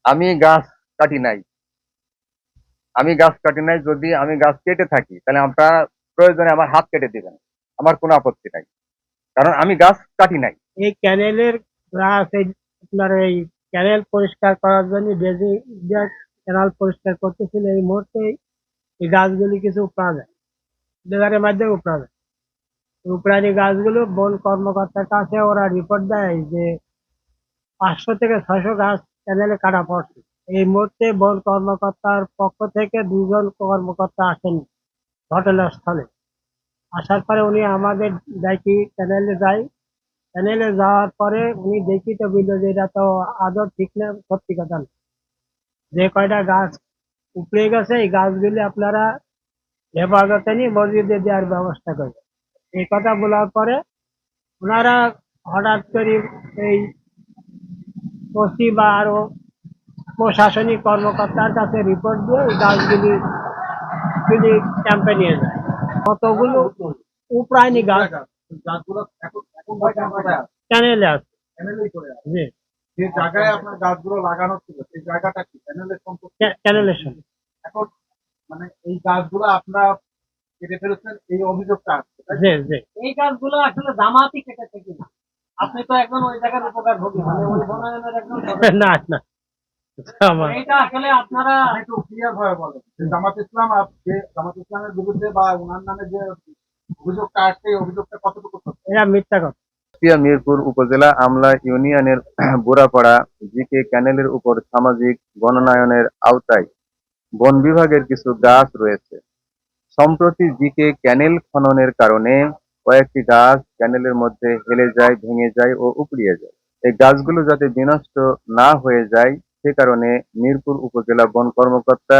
আমি গাছ কাটি নাই। আমি গাছ কাটি নাই, যদি আমি গাছ কেটে থাকি তাহলে আপনারা প্রয়োজনে আমার হাত কেটে দিবেন, আমার কোনো আপত্তি নাই, কারণ আমি গাছ কাটি নাই। এই ক্যানেলের গাছ আপনার এই ক্যানেল পরিষ্কার করার জন্য ডেজি ক্যানাল পরিষ্কার করতেছিল, এই মুহূর্তে এই গাছগুলি কিছু উপড়া যায়, ডেজারের মাধ্যমে উপড়া যায়। উপড়ানি গাছগুলো বন কর্মকর্তার কাছে ওরা রিপোর্ট দেয় যে 500 থেকে 600 গাছ ক্যানেলে কাটা পড়ছে। এই মুহূর্তে বন কর্মকর্তার পক্ষ থেকে 2 জন কর্মকর্তা আসেন ঘটনাস্থলে। আসার পরে উনি আমাদের দেখি ক্যানেলে যাই, চ্যানেলে যাওয়ার পরে উনি দেখি তো বলল যে এটা তো আদর ঠিক না, সত্যি কথা না। যে কয়টা গাছ উপড়ে গেছে এই গাছগুলি আপনারা হেফাজতে নিয়ে মসজিদে দেওয়ার ব্যবস্থা করবেন। এই কথা বলার পরে ওনারা হঠাৎ করে এই ওসি বা আরো প্রশাসনিক কর্মকর্তার কাছে রিপোর্ট দিয়ে এই গাছগুলি তিনি ক্যাম্পে নিয়ে যায়। কতগুলো উপড়ায়নি গাছ গাছগুলো এখন এখন বর্তমান কোথায় আছে? ক্যানেলে আছে। প্যানেলেই করে আছে। জি, যে জায়গায় আপনার গাছগুলো লাগানো ছিল সেই জায়গাটা কি প্যানেলের সম্পর্কে? ক্যানেলের সঙ্গে। এখন মানে এই গাছগুলো আপনারা কেটে ফেলেছেন এই অভিযোগটা আসছে, তাই তো? জি জি। এই গাছগুলো আসলে জামাতই কেটেছে কিনা? আপনি তো একজন ওই জায়গার উপকারভোগী, মানে ওই বনায়নের একজন সদস্য। না না, আমার এইটা আসলে আপনারা আপনি একটু ক্লিয়ার ভাবে বলেন যে জামাত ইসলাম যে জামাত ইসলামের বিরুদ্ধে বা ওনার নামে যে অভিযোগটা আসছে এই অভিযোগটা কতটুকু সত্য? এরা মিথ্যা কথা। মিরপুর উপজেলা আমলা ইউনিয়নের বুড়াপাড়া জিকে ক্যানেলের উপর সামাজিক বনায়নের আওতায় বন বিভাগের কিছু গাছ রয়েছে। সম্প্রতি জিকে ক্যানেল খননের কারণে কয়েকটি গাছ ক্যানেলের মধ্যে হেলে যায়, ভেঙে যায় ও উপড়িয়ে যায়। এই গাছগুলো যাতে বিনষ্ট না হয়ে যায় সে কারণে মিরপুর উপজেলা বন কর্মকর্তা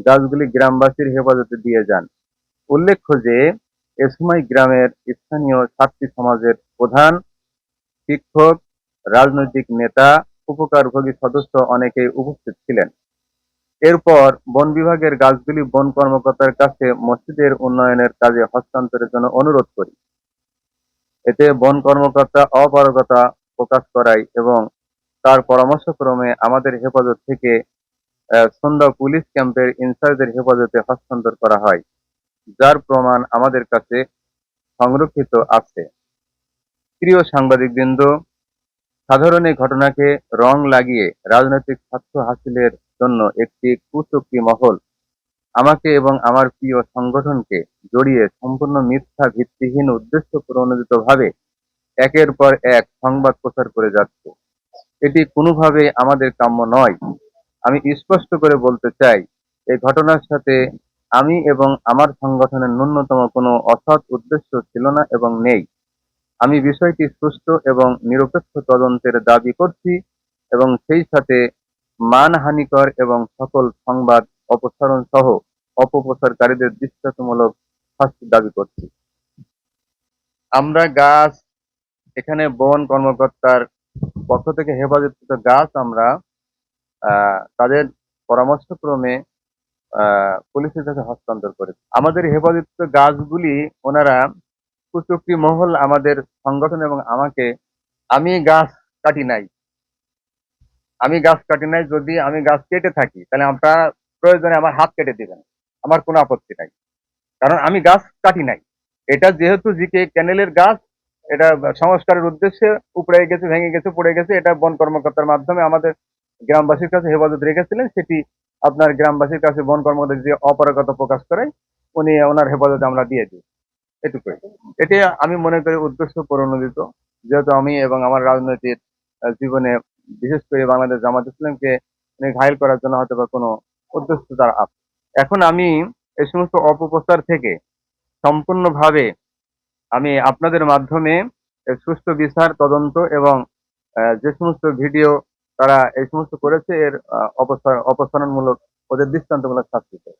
গাছগুলি গ্রামবাসীর হেফাজতে দিয়ে যান। উল্লেখ্য যে এ সময় গ্রামের স্থানীয় ছাত্রী সমাজের প্রধান, শিক্ষক, রাজনৈতিক নেতা, উপকারভোগী সদস্য অনেকেই উপস্থিত ছিলেন। এরপর বন বিভাগের গাছগুলি বন কর্মকর্তার কাছে মসজিদের উন্নয়নের কাজে হস্তান্তরের জন্য অনুরোধ করি। এতে বন কর্মকর্তা অপারগতা প্রকাশ করায় এবং তার পরামর্শক্রমে আমাদের হেফাজত থেকে সন্ধ্যা পুলিশ ক্যাম্পের ইনচার্জের হেফাজতে হস্তান্তর করা হয়, যার প্রমাণ আমাদের কাছে সংরক্ষিত আছে। প্রিয় সাংবাদিকবৃন্দ, সাধারণ এই ঘটনাকে রং লাগিয়ে রাজনৈতিক স্বার্থ হাসিলের জন্য একটি কুচক্রী মহল আমাকে এবং আমার প্রিয় সংগঠনকে জড়িয়ে সম্পূর্ণ মিথ্যা ভিত্তিহীন উদ্দেশ্য প্রণোদিতভাবে একের পর এক সংবাদ প্রচার করে যাচ্ছে। এটি কোনোভাবেই আমাদের কাম্য নয়। আমি স্পষ্ট করে বলতে চাই, এই ঘটনার সাথে আমি এবং আমার সংগঠনের ন্যূনতম কোনো অসৎ উদ্দেশ্য ছিল না এবং নেই। আমি বিষয়টি সুষ্ঠু এবং নিরপেক্ষ তদন্তের দাবি করছি এবং সেই সাথে মানহানিকর এবং সকল সংবাদ অপসারণ সহ অপপ্রচারকারীদের দৃষ্টান্তমূলক শাস্তির দাবি করছি। আমরা গাছ এখানে বন কর্মকর্তার পক্ষ থেকে হেফাজতকৃত গাছ আমরা তাদের পরামর্শক্রমে পুলিশের কাছে হস্তান্তর করেছি। আমাদের হেফাজতকৃত গাছগুলি ওনারা কুচক্রী মহল আমাদের সংগঠন এবং আমাকে, আমি গাছ কাটি নাই। আমি গাছ কাটি নাই, যদি আমি গাছ কেটে থাকি তাহলে আপনারা প্রয়োজনে আমার হাত কেটে দিবেন, আমার কোনো আপত্তি নাই, কারণ আমি গাছ কাটি নাই। এটা যেহেতু জিকে ক্যানেলের গাছ, এটা সংস্কারের উদ্দেশ্যে উপড়ে গেছে, ভেঙে গেছে, পড়ে গেছে, এটা বন কর্মকর্তার মাধ্যমে আমাদের গ্রামবাসীর কাছে হেফাজত রেখেছিলেন, সেটি আপনার গ্রামবাসীর কাছে বন কর্মকর্তা যে অপারগতা প্রকাশ করে উনি ওনার হেফাজতে আমরা দিয়ে দিই, এটুকুই। এটি আমি মনে করি উদ্দেশ্য প্রণোদিত, যেহেতু আমি এবং আমার রাজনৈতিক জীবনে বিশেষ করে বাংলাদেশ জামাত ইসলামকে ঘায়েল করার জন্য হয়তো বা কোনো উদ্দেশ্য তার আছে। এখন আমি এই সমস্ত অপপ্রচার থেকে সম্পূর্ণভাবে আমি আপনাদের মাধ্যমে এর সুষ্ঠু বিচার, তদন্ত এবং যে সমস্ত ভিডিও তারা এই সমস্ত করেছে এর অপসারণমূলক, ওদের দৃষ্টান্তমূলক শাস্তি চাই।